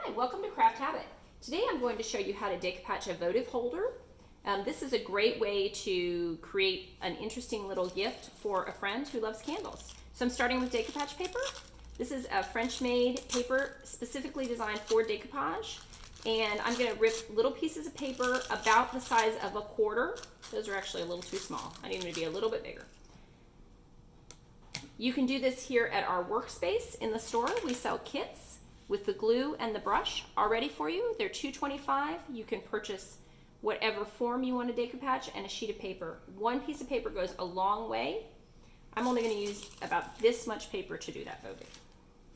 Hi, welcome to Craft Habit. Today I'm going to show you how to decopatch a votive holder. This is a great way to create an interesting little gift for a friend who loves candles. So I'm starting with Decopatch paper. This is a French-made paper specifically designed for decoupage. And I'm going to rip little pieces of paper about the size of a quarter. Those are actually a little too small. I need them to be a little bit bigger. You can do this here at our workspace in the store. We sell kits with the glue and the brush already for you. They're $2.25. You can purchase whatever form you want to decoupage and a sheet of paper. One piece of paper goes a long way. I'm only going to use about this much paper to do that votive.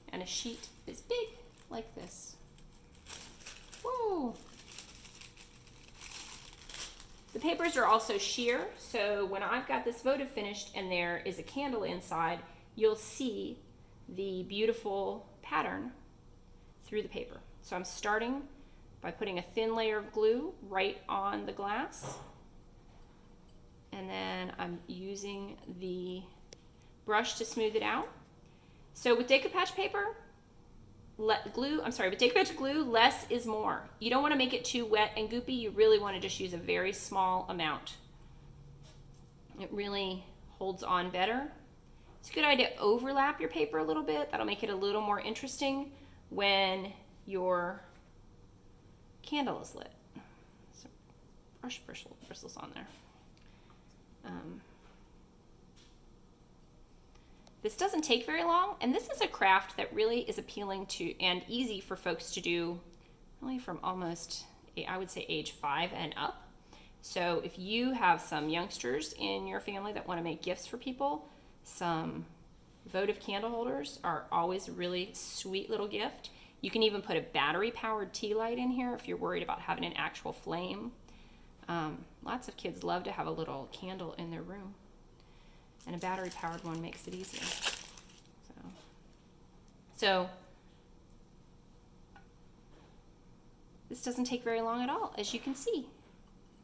And a sheet is big, like this. Whoa! The papers are also sheer, so when I've got this votive finished and there is a candle inside, you'll see the beautiful pattern through the paper. So I'm starting by putting a thin layer of glue right on the glass, and then I'm using the brush to smooth it out. So with Decopatch paper, with Decopatch glue, less is more. You don't want to make it too wet and goopy. You really want to just use a very small amount. It really holds on better. It's a good idea to overlap your paper a little bit. That'll make it a little more interesting when your candle is lit. So brush bristles on there. This doesn't take very long, and this is a craft that really is appealing to and easy for folks to do really from almost, I would say, age 5 and up. So if you have some youngsters in your family that want to make gifts for people, some votive candle holders are always a really sweet little gift. You can even put a battery-powered tea light in here if you're worried about having an actual flame. Lots of kids love to have a little candle in their room, and a battery-powered one makes it easier. So this doesn't take very long at all, as you can see.